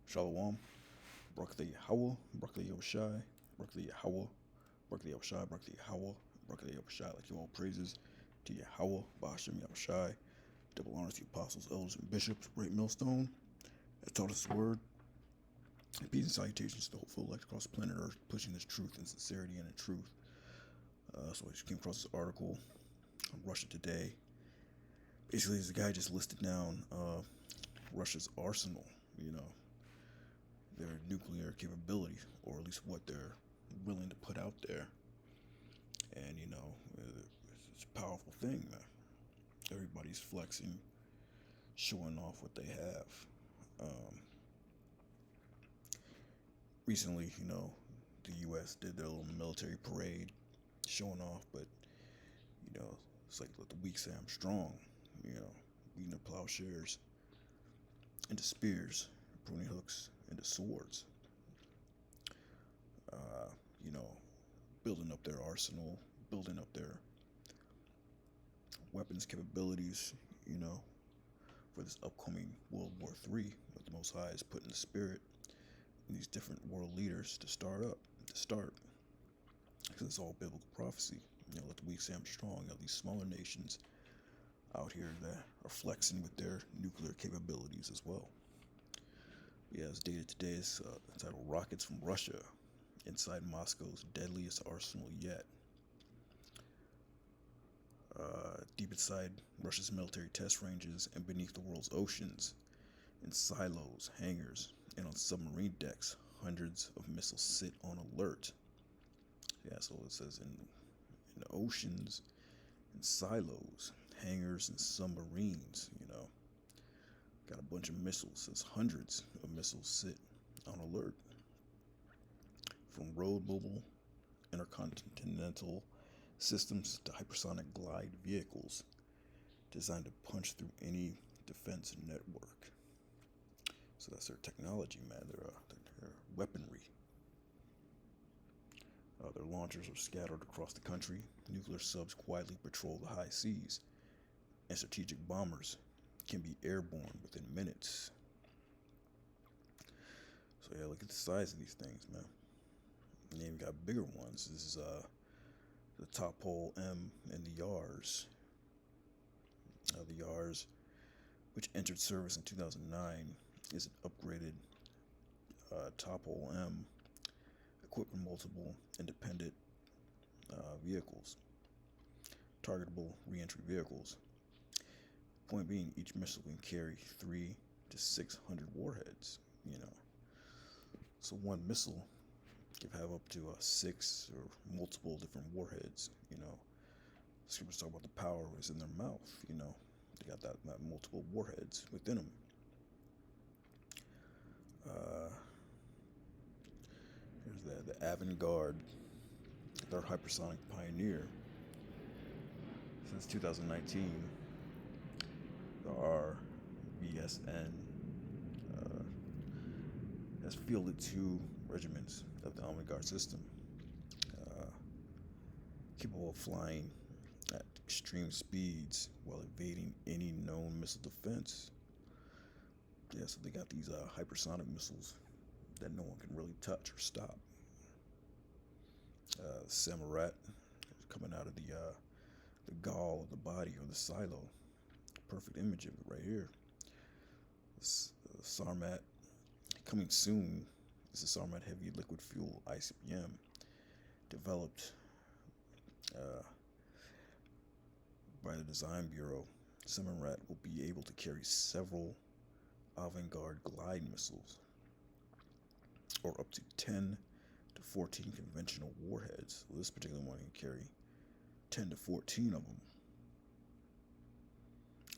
Shalom, Brakli Howell, Brakli Yoshai, Brakli Howell, Brakli Yoshai, Brakli Howell, Brakli Yoshai, like you all praises to Yahweh, Bashim Yahushai, double honors to the apostles, elders, and bishops, great millstone, that taught us the word. Peace and salutations to the hopeful elect across planet Earth, pushing this truth and sincerity and the truth. So I just came across this article on Russia Today. Basically, this guy just listed down Russia's arsenal, you know, their nuclear capability, or at least what they're willing to put out there. And, it's a powerful thing. Everybody's flexing, showing off what they have. Um, Recently, the U.S. did their little military parade, showing off, but, it's like let the weak say I'm strong, beating the plowshares into spears, pruning hooks into swords. Uh, you know, Building up their arsenal, building up their weapons capabilities, you know, for this upcoming World War III that the Most High has put in the spirit in these different world leaders to start, because it's all biblical prophecy. Let the weak say I'm strong. These smaller nations out here that are flexing with their nuclear capabilities as well. Yeah, it's dated today. It's entitled "Rockets from Russia Inside Moscow's Deadliest Arsenal Yet." Deep inside Russia's military test ranges and beneath the world's oceans, in silos, hangars, and on submarine decks, hundreds of missiles sit on alert. Yeah, so it says in the oceans, in silos, hangars, and submarines, got a bunch of missiles. Says hundreds of missiles sit on alert. From road mobile intercontinental systems to hypersonic glide vehicles designed to punch through any defense network. So that's their technology, man. Their weaponry. Their launchers are scattered across the country. Nuclear subs quietly patrol the high seas, and strategic bombers can be airborne within minutes. So yeah, look at the size of these things, man. And they even got bigger ones. This is the Top Hole M and the Yars. The Yars, which entered service in 2009, is an upgraded Top Hole M equipped with multiple independent vehicles, targetable re-entry vehicles. Point being, each missile can carry 300 to 600 warheads. So one missile can have up to 6 or multiple different warheads. Scriptures talk about the power is in their mouth. They got that multiple warheads within them. Here's the avant-garde, their hypersonic pioneer. Since 2019, the RVSN has fielded 2 regiments of the avant-garde system, capable of flying at extreme speeds while evading any known missile defense. Yeah, so they got these hypersonic missiles that no one can really touch or stop. Samarat coming out of the gall of the body or the silo. Perfect image of it right here. Sarmat coming soon. This is Sarmat Heavy Liquid Fuel ICBM, developed by the Design Bureau. Samarat will be able to carry several avant-garde glide missiles, or up to 10 to 14 conventional warheads. So this particular one can carry 10 to 14 of them.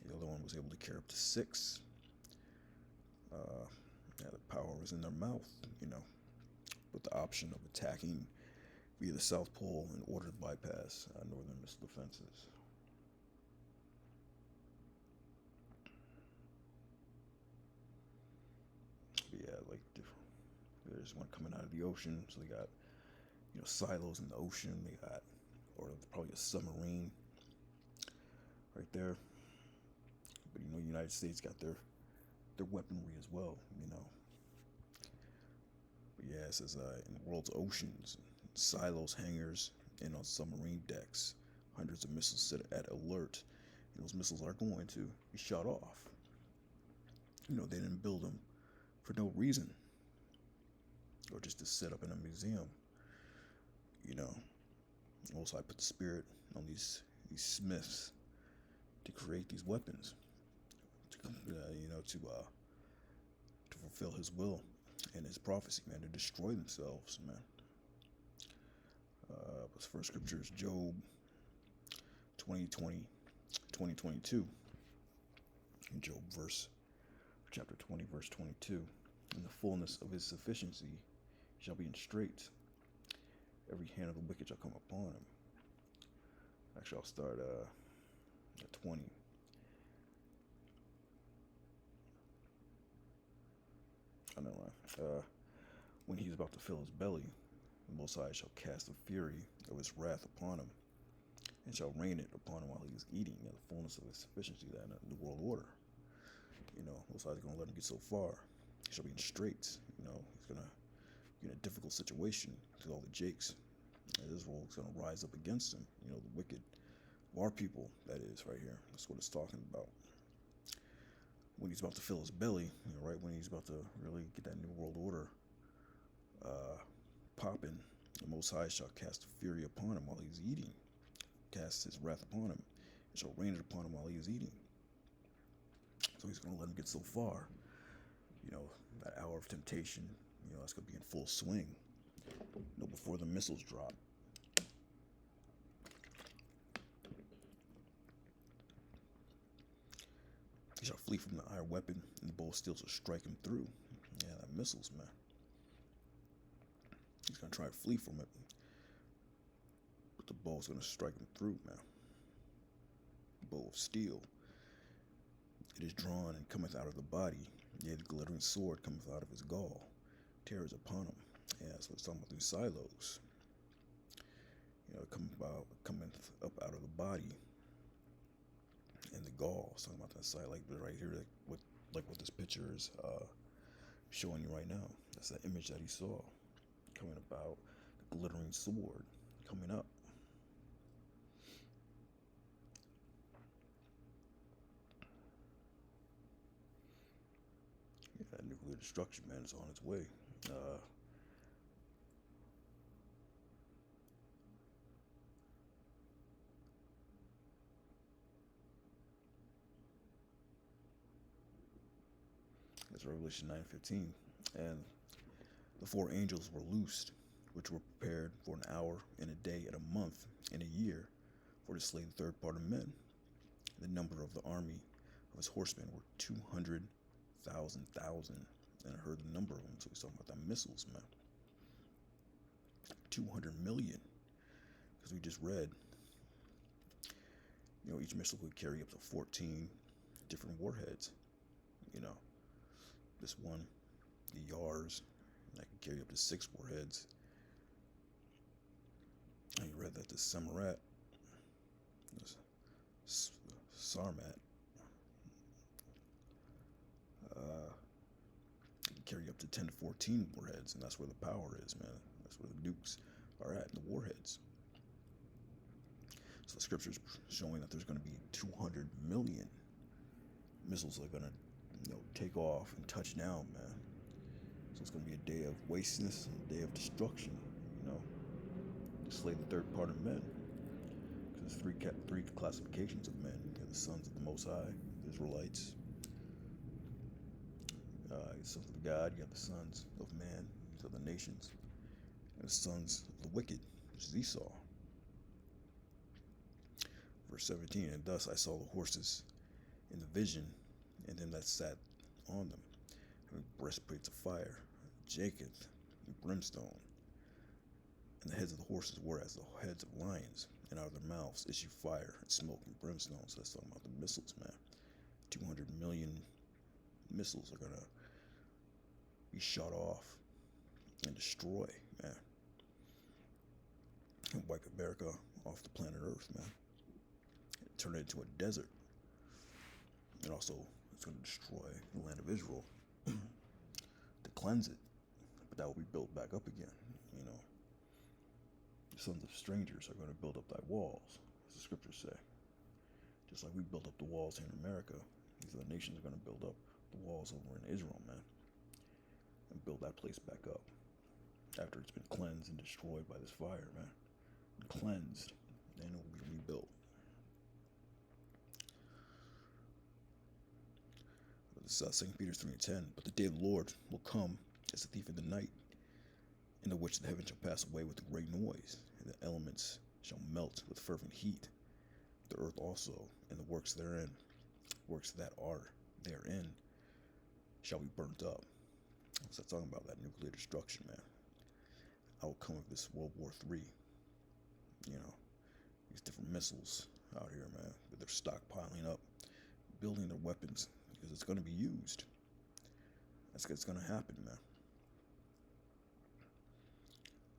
The other one was able to carry up to 6. The power was in their mouth, with the option of attacking via the South Pole in order to bypass northern missile defenses. But yeah, like there's one coming out of the ocean, so they got silos in the ocean. They got, or probably a submarine right there. But the United States got their weaponry as well. But yeah, it says in the world's oceans, silos, hangars, and on submarine decks, hundreds of missiles sit at alert. And those missiles are going to be shot off. They didn't build them for no reason, or just to sit up in a museum. You know, also I put the spirit on these smiths to create these weapons, to fulfill His will and His prophecy, man, to destroy themselves, man. But first scripture is Job 20:22. Job chapter 20, verse 22. In the fullness of His sufficiency shall be in straits. Every hand of the wicked shall come upon him. Actually, I'll start at 20. I know, right? When he is about to fill his belly, the Most High shall cast the fury of His wrath upon him, and shall rain it upon him while he is eating, in the fullness of His sufficiency, that in the world order. Most High is going to let him get so far. He shall be in straits. He's going to be in a difficult situation with all the jakes. And Israel is going to rise up against him. The wicked, our people, that is, right here. That's what it's talking about. When he's about to fill his belly, right when he's about to really get that new world order popping, the Most High shall cast fury upon him while he's eating, cast His wrath upon him, and shall rain it upon him while he is eating. So He's going to let him get so far. That hour of temptation, that's going to be in full swing. Before the missiles drop. He shall flee from the iron weapon, and the bow of steel shall strike him through. Yeah, that missiles, man. He's going to try to flee from it, but the bow is going to strike him through, man. Bow of steel. It is drawn and cometh out of the body, yea, the glittering sword cometh out of his gall, tears upon him. Yeah, that's what it's talking about, these silos. Coming up out of the body, and the gall. It's talking about that side, like right here, like what this picture is showing you right now. That's that image that he saw coming about, the glittering sword coming up. Yeah, that nuclear destruction, man, is on its way. That's Revelation 9:15. And the four angels were loosed, which were prepared for an hour and a day and a month and a year for to slay the third part of men. The number of the army of His horsemen were 200,000. And I heard the number of them, so he's talking about the missiles, man. 200 million. Because we just read, each missile could carry up to 14 different warheads. This one, the Yars, that could carry up to 6 warheads. And you read that the Samarat, this Sarmat, can carry up to 10 to 14 warheads, and that's where the power is, man. That's where the nukes are at, the warheads. So the scripture's showing that there's going to be 200 million missiles that are going to take off and touch down, man. So it's going to be a day of wasteness, a day of destruction, to slay the third part of men. Because there's three classifications of men. You have the sons of the Most High, the Israelites. The sons of God, you have the sons of man, these are the nations. And the sons of the wicked, which is Esau. Verse 17, and thus I saw the horses in the vision, and them that sat on them, having breastplates of fire, Jacob, and brimstone. And the heads of the horses were as the heads of lions, and out of their mouths issue fire and smoke and brimstone. So that's talking about the missiles, man. 200 million missiles are going to be shot off and destroy, man. And wipe America off the planet Earth, man. And turn it into a desert. And also, it's going to destroy the land of Israel to cleanse it. but that will be built back up again. You know, the sons of strangers are going to build up thy walls, as the scriptures say. Just like we built up the walls here in America, these other nations are going to build up the walls over in Israel, man, and build that place back up after it's been cleansed and destroyed by this fire, man. Cleansed, then it will be rebuilt. This is 2 Peter 3:10. But the day of the Lord will come as a thief in the night, in the which the heavens shall pass away with a great noise, and the elements shall melt with fervent heat. The earth also, and the works therein, works that are therein, shall be burnt up. So talking about that nuclear destruction, man. Outcome of this World War III. You know, these different missiles out here, man, with their stockpiling up, building their weapons, because it's going to be used. That's what's going to happen, man.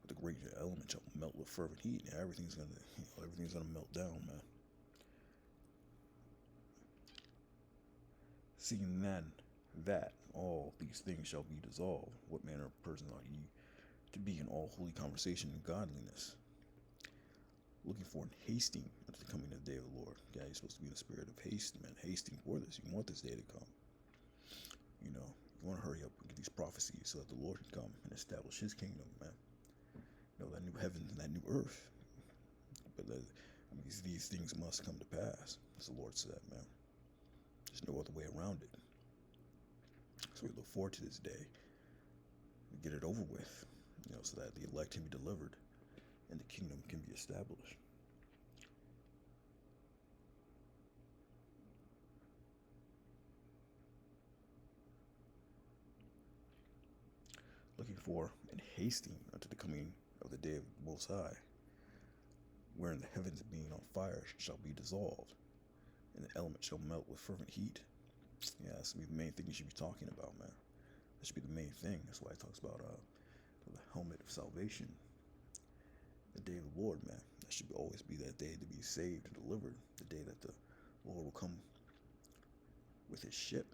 But the great element shall melt with fervent heat, and everything's going to melt down, man. Seeing then that all these things shall be dissolved, what manner of person are ye to be in all holy conversation and godliness? Looking for and hasting unto the coming of the day of the Lord. Yeah, you're supposed to be in the spirit of haste, man. Hasting for this. You want this day to come. You know, you want to hurry up and get these prophecies so that the Lord can come and establish his kingdom, man. You know, that new heaven and that new earth. But these things must come to pass, as the Lord said, man. There's no other way around it. So we look forward to this day. We get it over with, you know, so that the elect can be delivered and the kingdom can be established. Looking for and hasting unto the coming of the day of the Most High, wherein the heavens being on fire shall be dissolved, and the element shall melt with fervent heat. Yeah, that's the main thing you should be talking about, man. That should be the main thing. That's why it talks about the helmet of salvation. The day of the Lord, man. That should always be that day to be saved and delivered. The day that the Lord will come with his ship,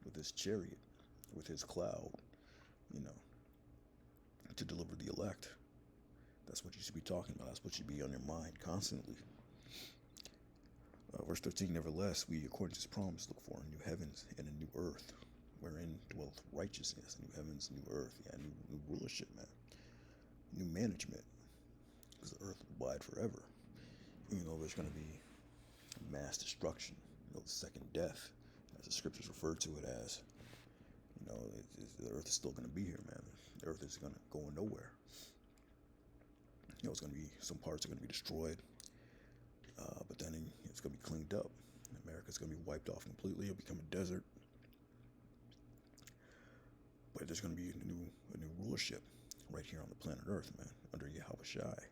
with his chariot, with his cloud, you know, to deliver the elect. That's what you should be talking about. That's what should be on your mind constantly. Verse 13, nevertheless, we, according to his promise, look for new heavens and a new earth, wherein dwelleth righteousness. New heavens, new earth. Yeah, new rulership, man. New management. Because the earth will abide forever. Even though there's going to be mass destruction, you know, the second death, as the scriptures refer to it as. You know, the earth is still going to be here, man. The earth is going to go nowhere. You know, it's going to be, some parts are going to be destroyed, but then it's going to be cleaned up. America's going to be wiped off completely. It'll become a desert. But there's going to be a new rulership right here on the planet Earth, man, under Yahweh Shai.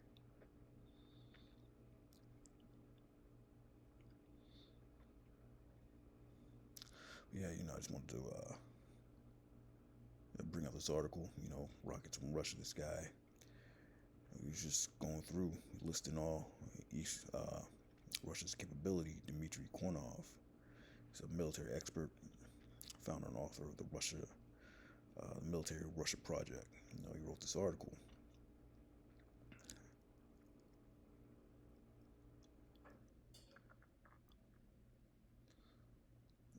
Yeah, you know, I just wanted to bring out this article. You know, rockets from Russia. This guy, he was just going through listing all Russia's capability. Dmitry Kornov, he's a military expert, founder and author of the military Russia project. You know, he wrote this article.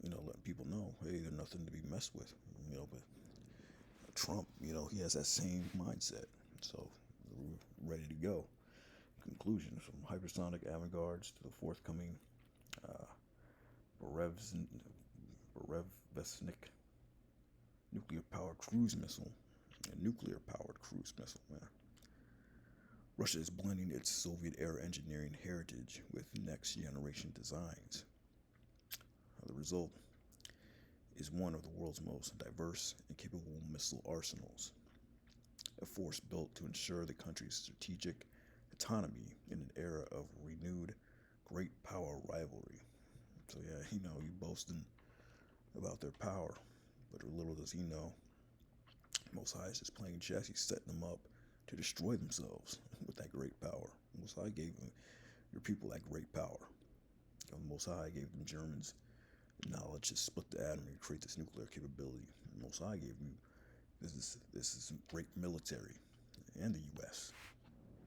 You know, letting people know, hey, they're nothing to be messed with. You know, but Trump, you know, he has that same mindset. So we're ready to go. Conclusions from hypersonic avant-gardes to the forthcoming Berezvesnik nuclear-powered cruise missile. A nuclear-powered cruise missile, man. Russia is blending its Soviet-era engineering heritage with next-generation designs. The result is one of the world's most diverse and capable missile arsenals, a force built to ensure the country's strategic autonomy in an era of renewed great power rivalry. So yeah, you know, you boasting about their power, but little does he know, Most High is just playing chess. He's setting them up to destroy themselves with that great power. Most High gave your people that great power. Most High gave them Germans knowledge to split the atom and create this nuclear capability. Most High gave you This is some great military, and the U.S.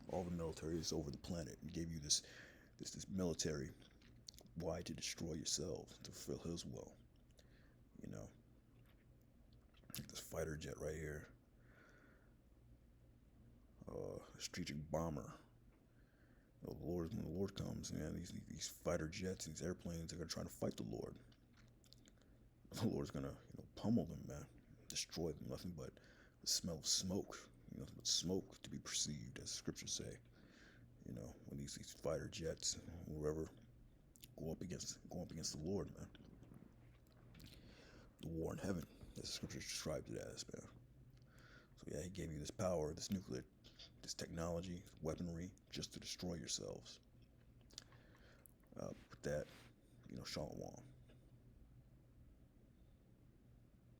All the military is over the planet and gave you this military. Why? To destroy yourselves, to fulfill His will. You know, like this fighter jet right here, a strategic bomber. The Lord, when the Lord comes, man, these fighter jets, these airplanes, they're gonna try to fight the Lord. The Lord's gonna, pummel them, man, destroy them. Nothing but the smell of smoke. Nothing but smoke to be perceived, as scriptures say. When these fighter jets, whoever, go up against the Lord, man. The war in heaven, as the scriptures described it as, man. So yeah, He gave you this power, this nuclear, this technology, weaponry, just to destroy yourselves. With that, Shalom.